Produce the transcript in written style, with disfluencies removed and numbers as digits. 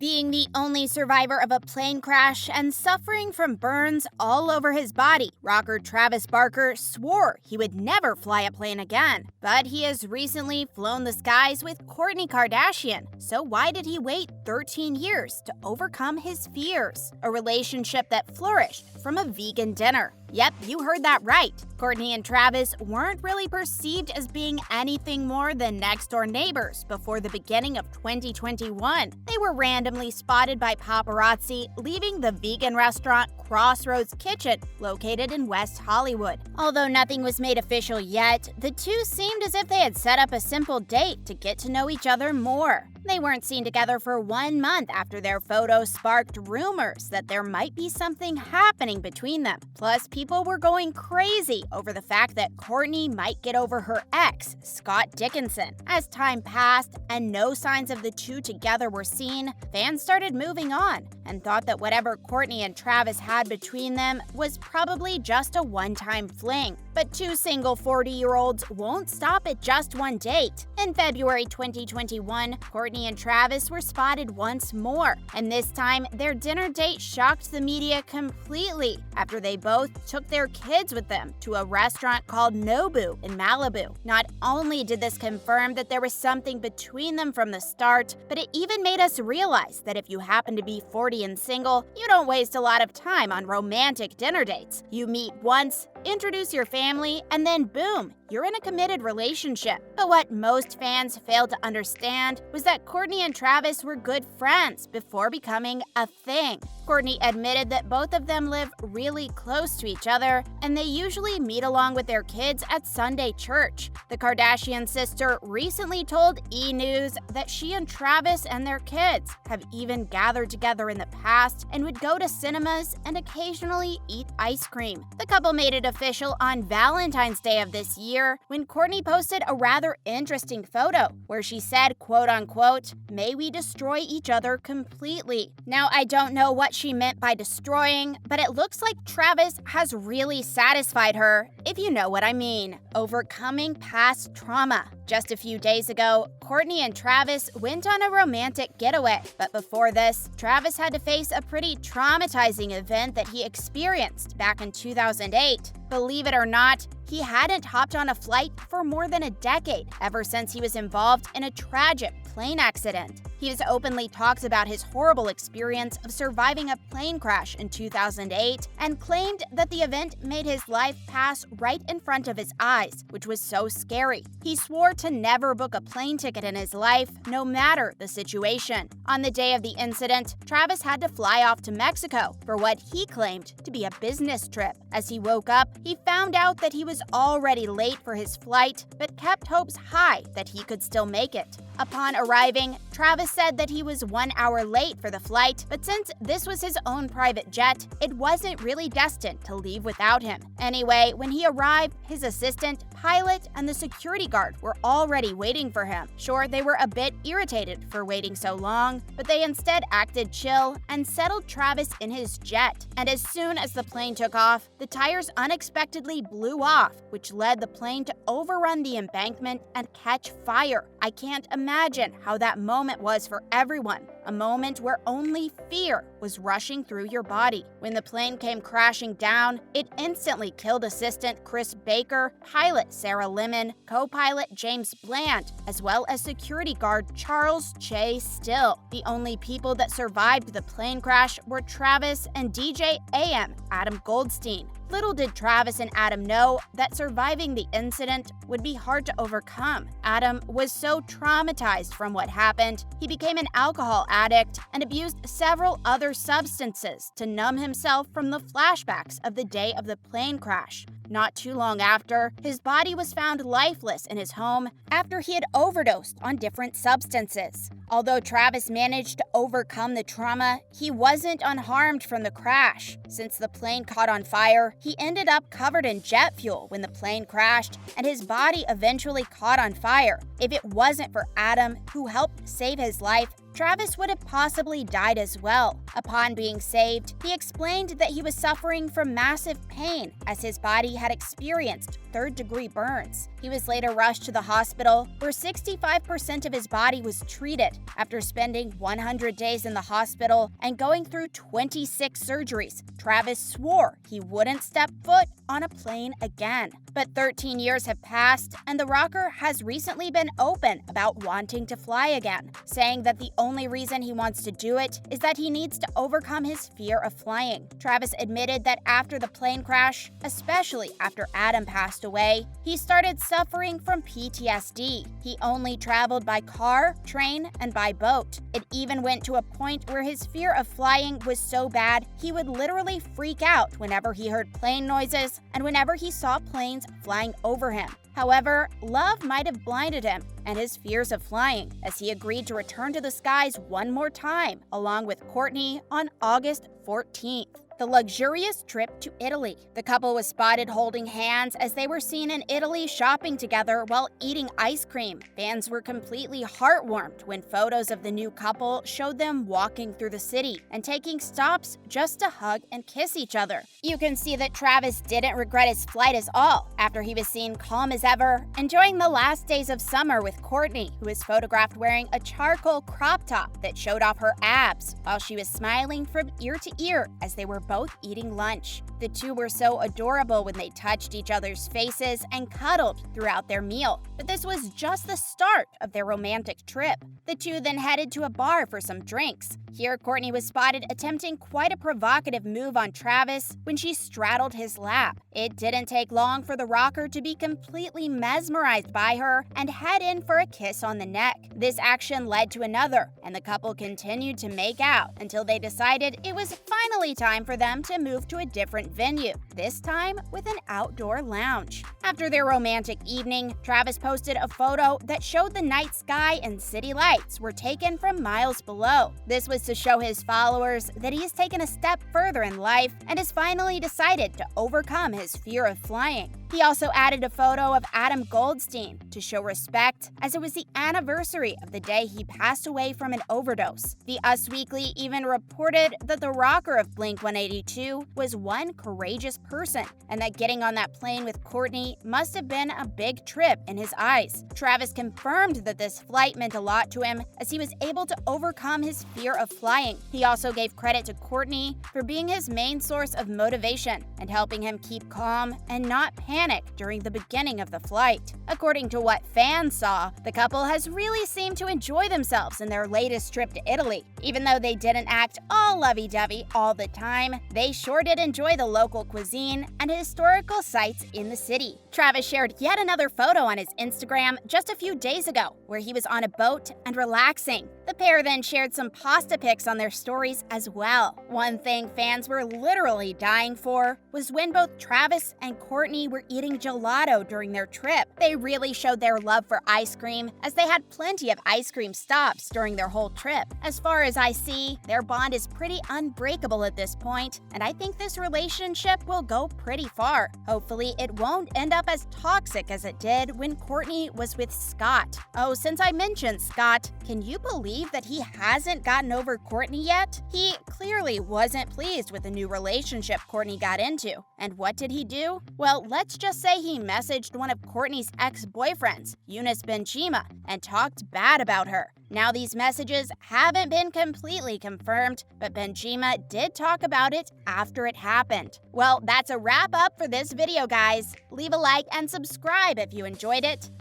Being the only survivor of a plane crash and suffering from burns all over his body, rocker Travis Barker swore he would never fly a plane again. But he has recently flown the skies with Kourtney Kardashian, so why did he wait 13 years to overcome his fears? A relationship that flourished from a vegan dinner. Yep, you heard that right. Kourtney and Travis weren't really perceived as being anything more than next-door neighbors before the beginning of 2021. They were randomly spotted by paparazzi leaving the vegan restaurant Crossroads Kitchen, located in West Hollywood. Although nothing was made official yet, the two seemed as if they had set up a simple date to get to know each other more. They weren't seen together for 1 month after their photos sparked rumors that there might be something happening between them. Plus, people were going crazy over the fact that Kourtney might get over her ex, Scott Dickinson. As time passed and no signs of the two together were seen, fans started moving on and thought that whatever Kourtney and Travis had between them was probably just a one-time fling. But two single 40-year-olds won't stop at just one date. In February 2021, Kourtney and Travis were spotted once more, and this time their dinner date shocked the media completely after they both took their kids with them to a restaurant called Nobu in Malibu. Not only did this confirm that there was something between them from the start, but it even made us realize that if you happen to be 40 and single, you don't waste a lot of time on romantic dinner dates. You meet once, introduce your family, and then boom, you're in a committed relationship. But what most fans failed to understand was that Kourtney and Travis were good friends before becoming a thing. Kourtney admitted that both of them live really close to each other, and they usually meet along with their kids at Sunday church. The Kardashian sister recently told E! News that she and Travis and their kids have even gathered together in the past and would go to cinemas and occasionally eat ice cream. The couple made it official on Valentine's Day of this year when Kourtney posted a rather interesting photo where she said, quote-unquote, "May we destroy each other completely." Now, I don't know what she meant by destroying, but it looks like Travis has really satisfied her, if you know what I mean. Overcoming past trauma. Just a few days ago, Kourtney and Travis went on a romantic getaway. But before this, Travis had to face a pretty traumatizing event that he experienced back in 2008. Believe it or not, he hadn't hopped on a flight for more than a decade, ever since he was involved in a tragic plane accident. He has openly talked about his horrible experience of surviving a plane crash in 2008 and claimed that the event made his life pass right in front of his eyes, which was so scary. He swore to never book a plane ticket in his life, no matter the situation. On the day of the incident, Travis had to fly off to Mexico for what he claimed to be a business trip. As he woke up, he found out that he was already late for his flight, but kept hopes high that he could still make it. Upon arriving, Travis said that he was 1 hour late for the flight, but since this was his own private jet, it wasn't really destined to leave without him. Anyway, when he arrived, his assistant, pilot, and the security guard were already waiting for him. Sure, they were a bit irritated for waiting so long, but they instead acted chill and settled Travis in his jet. And as soon as the plane took off, the tires unexpectedly blew off, which led the plane to overrun the embankment and catch fire. I can't imagine how that moment was for everyone. A moment where only fear was rushing through your body. When the plane came crashing down, it instantly killed assistant Chris Baker, pilot Sarah Lemon, co-pilot James Bland, as well as security guard Charles Che Still. The only people that survived the plane crash were Travis and DJ AM Adam Goldstein. Little did Travis and Adam know that surviving the incident would be hard to overcome. Adam was so traumatized from what happened, he became an alcohol addict and abused several other substances to numb himself from the flashbacks of the day of the plane crash. Not too long after, his body was found lifeless in his home after he had overdosed on different substances. Although Travis managed to overcome the trauma, he wasn't unharmed from the crash. Since the plane caught on fire, he ended up covered in jet fuel when the plane crashed, and his body eventually caught on fire. If it wasn't for Adam, who helped save his life, Travis would have possibly died as well. Upon being saved, he explained that he was suffering from massive pain as his body had experienced third-degree burns. He was later rushed to the hospital, where 65% of his body was treated. After spending 100 days in the hospital and going through 26 surgeries, Travis swore he wouldn't step foot on a plane again. But 13 years have passed, and the rocker has recently been open about wanting to fly again, saying that the only reason he wants to do it is that he needs to overcome his fear of flying. Travis admitted that after the plane crash, especially after Adam passed away, he started suffering from PTSD. He only traveled by car, train, and by boat. It even went to a point where his fear of flying was so bad he would literally freak out whenever he heard plane noises and whenever he saw planes flying over him. However, love might have blinded him and his fears of flying, as he agreed to return to the skies one more time, along with Kourtney on August 14th. The luxurious trip to Italy. The couple was spotted holding hands as they were seen in Italy shopping together while eating ice cream. Fans were completely heartwarmed when photos of the new couple showed them walking through the city and taking stops just to hug and kiss each other. You can see that Travis didn't regret his flight at all, after he was seen calm as ever, enjoying the last days of summer with Kourtney, who was photographed wearing a charcoal crop top that showed off her abs, while she was smiling from ear to ear as they were both eating lunch. The two were so adorable when they touched each other's faces and cuddled throughout their meal. But this was just the start of their romantic trip. The two then headed to a bar for some drinks. Here, Kourtney was spotted attempting quite a provocative move on Travis when she straddled his lap. It didn't take long for the rocker to be completely mesmerized by her and head in for a kiss on the neck. This action led to another, and the couple continued to make out until they decided it was finally time for them to move to a different venue, this time with an outdoor lounge. After their romantic evening, Travis posted a photo that showed the night sky and city lights were taken from miles below. This was to show his followers that he has taken a step further in life and has finally decided to overcome his fear of flying. He also added a photo of Adam Goldstein to show respect, as it was the anniversary of the day he passed away from an overdose. The Us Weekly even reported that the rocker of Blink-182 was one courageous person, and that getting on that plane with Kourtney must have been a big trip in his eyes. Travis confirmed that this flight meant a lot to him, as he was able to overcome his fear of flying. He also gave credit to Kourtney for being his main source of motivation and helping him keep calm and not panic during the beginning of the flight. According to what fans saw, the couple has really seemed to enjoy themselves in their latest trip to Italy. Even though they didn't act all lovey-dovey all the time, they sure did enjoy the local cuisine and historical sites in the city. Travis shared yet another photo on his Instagram just a few days ago, where he was on a boat and relaxing. The pair then shared some pasta pics on their stories as well. One thing fans were literally dying for was when both Travis and Kourtney were eating gelato during their trip. They really showed their love for ice cream, as they had plenty of ice cream stops during their whole trip. As far as I see, their bond is pretty unbreakable at this point, and I think this relationship will go pretty far. Hopefully, it won't end up as toxic as it did when Kourtney was with Scott. Oh, since I mentioned Scott, can you believe that he hasn't gotten over Kourtney yet? He clearly wasn't pleased with the new relationship Kourtney got into. And what did he do? Well, let's just say he messaged one of Kourtney's ex-boyfriends, Eunice Benchima, and talked bad about her. Now, these messages haven't been completely confirmed, but Benchima did talk about it after it happened. Well, that's a wrap up for this video, guys. Leave a like and subscribe if you enjoyed it.